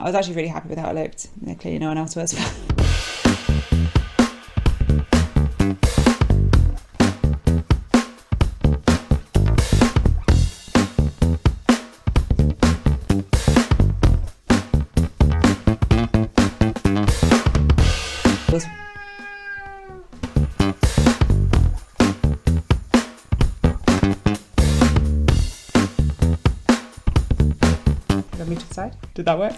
I was actually really happy with how it looked. Clearly no one else was. Me to the side. Did that work?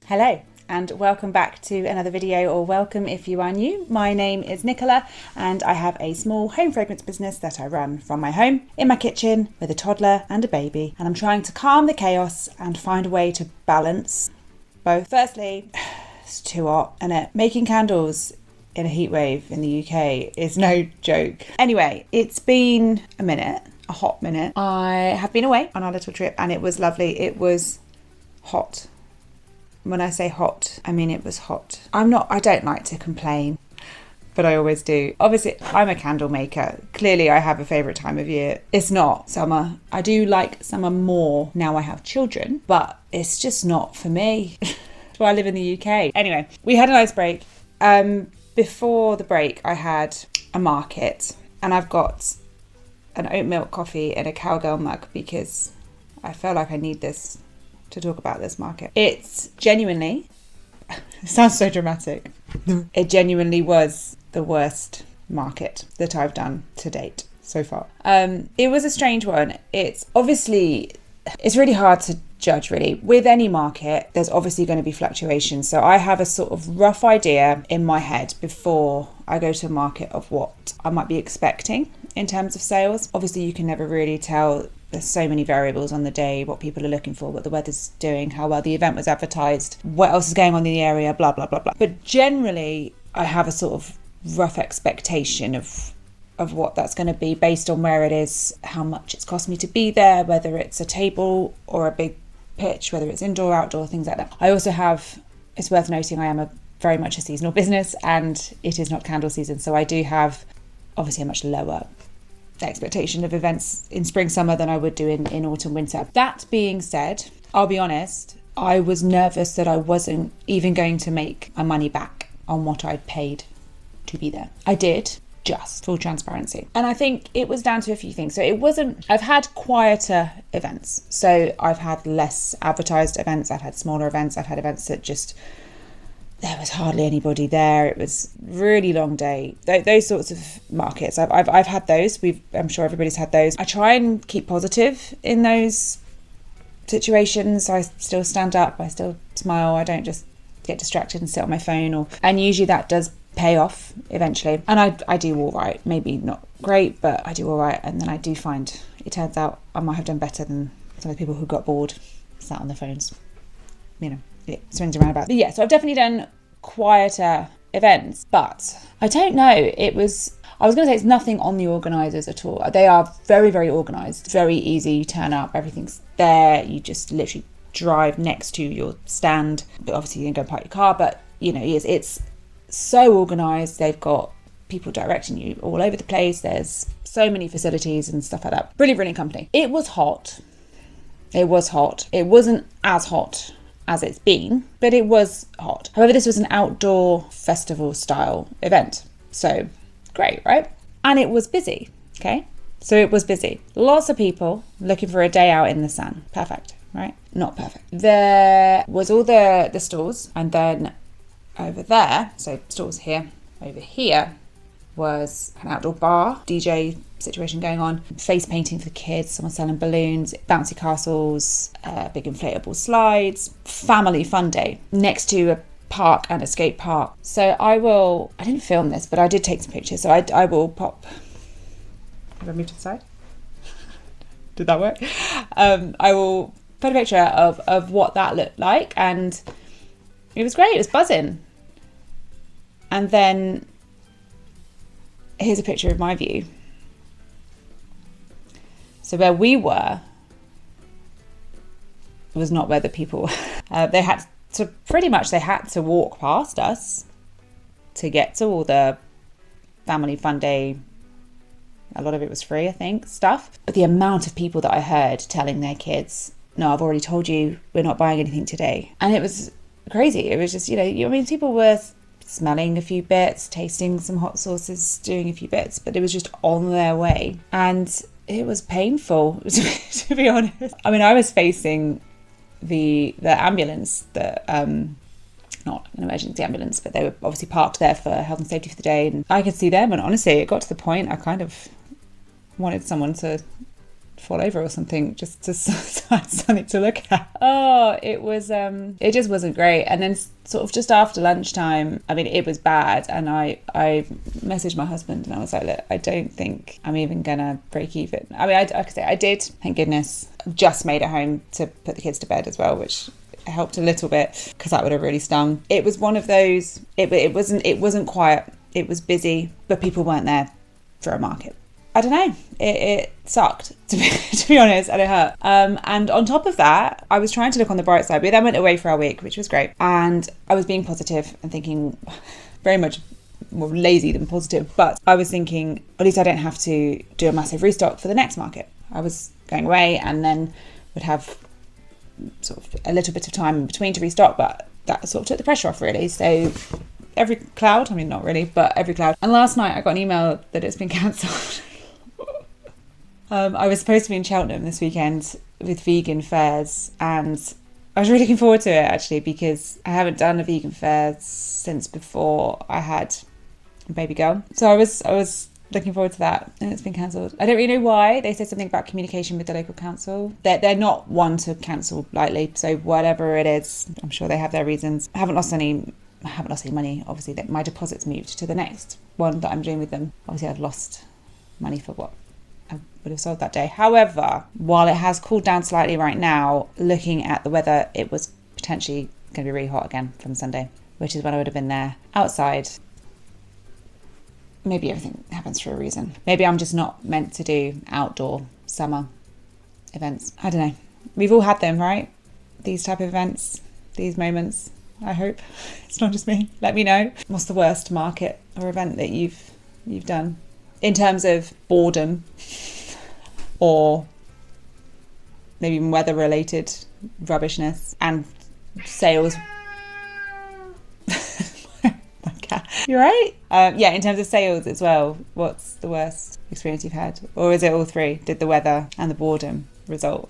Hello and welcome back to another video, or welcome if you are new. My name is Nicola and I have a small home fragrance business that I run from my home in my kitchen with a toddler and a baby, and I'm trying to calm the chaos and find a way to balance both. Firstly, it's too hot, and making candles in a heat wave in the UK is no joke. Anyway, it's been a hot minute. I have been away on our little trip and it was lovely. It was hot. When I say hot, I mean it was hot. I don't like to complain, but I always do. Obviously, I'm a candle maker. Clearly, I have a favourite time of year. It's not summer. I do like summer more now I have children, but it's just not for me. So I live in the UK. Anyway, we had a nice break. Before the break, I had a market, and I've got an oat milk coffee in a cowgirl mug because I feel like I need this to talk about this market. It's genuinely It sounds so dramatic. It genuinely was the worst market that I've done to date so far. It was a strange one. It's really hard to judge really. With any market, there's obviously going to be fluctuations. So I have a sort of rough idea in my head before I go to a market of what I might be expecting in terms of sales. Obviously, you can never really tell. There's so many variables on the day, what people are looking for, what the weather's doing, how well the event was advertised, what else is going on in the area, blah, blah, blah, blah. But generally, I have a sort of rough expectation of what that's going to be based on where it is, how much it's cost me to be there, whether it's a table or a big pitch, whether it's indoor, outdoor, things like that. I also have, it's worth noting, I am very much a seasonal business and it is not candle season. So I do have obviously a much lower expectation of events in spring, summer than I would do in autumn, winter. That being said, I'll be honest, I was nervous that I wasn't even going to make my money back on what I'd paid to be there. I did, just full transparency. And I think it was down to a few things. So I've had quieter events. So I've had less advertised events, I've had smaller events, I've had events that just, there was hardly anybody there. It was really long day. Those sorts of markets, I've had those. I'm sure everybody's had those. I try and keep positive in those situations. I still stand up, I still smile. I don't just get distracted and sit on my phone. And usually that does pay off eventually. And I do all right. Maybe not great, but I do all right. And then I do find, it turns out I might have done better than some of the people who got bored, sat on their phones. It swings around about. But yeah, so I've definitely done quieter events, but I don't know. I was going to say it's nothing on the organisers at all. They are very, very organised, very easy. You turn up, everything's there. You just literally drive next to your stand. But obviously you can go and park your car, but it's so organised. They've got people directing you all over the place. There's so many facilities and stuff like that. Brilliant, brilliant company. It was hot. It wasn't as hot as it's been, but it was hot. However, this was an outdoor festival style event. So great, right? And it was busy, okay? So it was busy. Lots of people looking for a day out in the sun. Perfect, right? Not perfect. There was all the stalls, and then over there, so stalls here, over here was an outdoor bar, DJ situation going on, face painting for the kids, someone selling balloons, bouncy castles, big inflatable slides, family fun day next to a park and a skate park. So I didn't film this, but I did take some pictures. So I will pop, have I moved to the side? Did that work? I will put a picture of what that looked like, and it was great, it was buzzing. And then here's a picture of my view. So where we were was not where the people were. They had to walk past us to get to all the family fun day. A lot of it was free, I think, stuff. But the amount of people that I heard telling their kids, no, I've already told you we're not buying anything today. And it was crazy. It was just, people were smelling a few bits, tasting some hot sauces, doing a few bits, but it was just on their way. And it was painful, to be honest. I mean, I was facing the ambulance, not an emergency ambulance, but they were obviously parked there for health and safety for the day. And I could see them, and honestly, it got to the point I kind of wanted someone to fall over or something, just to something to look at. Oh, it was it just wasn't great. And then sort of just after lunchtime, I mean, it was bad, and I messaged my husband and I was like, look, I don't think I'm even gonna break even. I mean, I could say I did, thank goodness. Just made it home to put the kids to bed as well, which helped a little bit, because that would have really stung. It was one of those, it wasn't quiet, it was busy, but people weren't there for a market. I don't know, it sucked, to be honest, and it hurt. And on top of that, I was trying to look on the bright side. We then went away for our week, which was great. And I was being positive and thinking, very much more lazy than positive, but I was thinking, at least I don't have to do a massive restock for the next market. I was going away and then would have sort of a little bit of time in between to restock, but that sort of took the pressure off, really. So every cloud, I mean, not really, but every cloud. And last night I got an email that it's been cancelled. I was supposed to be in Cheltenham this weekend with vegan fairs, and I was really looking forward to it actually, because I haven't done a vegan fair since before I had a baby girl. So I was looking forward to that, and it's been cancelled. I don't really know why. They said something about communication with the local council. They're not one to cancel lightly, so whatever it is, I'm sure they have their reasons. I haven't lost any money. Obviously, that my deposit's moved to the next one that I'm doing with them. Obviously, I've lost money for what I would have sold that day. However, while it has cooled down slightly right now, looking at the weather, it was potentially going to be really hot again from Sunday, which is when I would have been there outside. Maybe everything happens for a reason. Maybe I'm just not meant to do outdoor summer events. I don't know. We've all had them, right? These type of events, these moments. I hope it's not just me. Let me know. What's the worst market or event that you've done in terms of boredom, or maybe even weather-related rubbishness and sales? You're right. Yeah, in terms of sales as well, what's the worst experience you've had? Or is it all three? Did the weather and the boredom result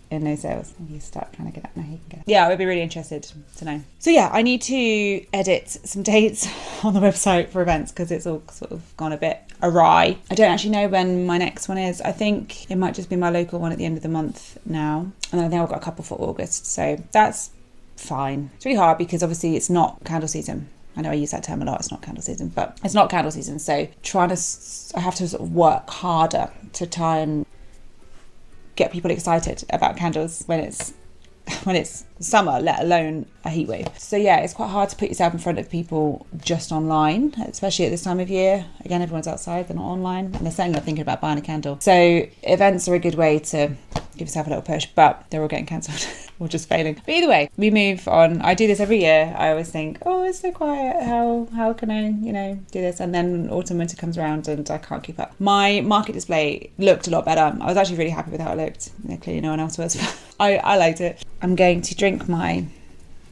in no sales? You start trying to get that now. You can get it. Yeah, I would be really interested to know. So yeah, I need to edit some dates on the website for events because it's all sort of gone a bit awry. I don't actually know when my next one is. I think it might just be my local one at the end of the month now. And then I think I've got a couple for August. So that's fine. It's really hard because obviously it's not candle season. I know I use that term a lot, it's not candle season, but it's not candle season. So I have to sort of work harder to try and get people excited about candles when it's summer, let alone a heat wave. So yeah, it's quite hard to put yourself in front of people just online, especially at this time of year. Again, everyone's outside, they're not online, and they're certainly not thinking about buying a candle. So events are a good way to give yourself a little push, but they're all getting cancelled or just failing. But either way, we move on. I do this every year. I always think, oh, it's so quiet. How can I, do this? And then autumn, winter comes around and I can't keep up. My market display looked a lot better. I was actually really happy with how it looked. Clearly no one else was. I liked it. I'm going to drink my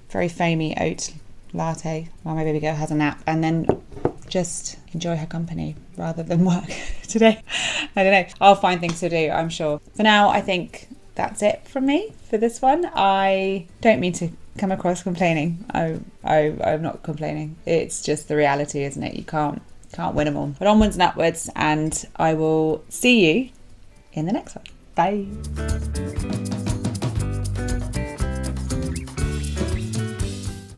very foamy oat latte while my baby girl has a nap, and then just enjoy her company rather than work today. I don't know. I'll find things to do, I'm sure. For now, I think that's it from me for this one. I don't mean to come across complaining. I'm not complaining. It's just the reality, isn't it? You can't win them all. But onwards and upwards, and I will see you in the next one. Bye.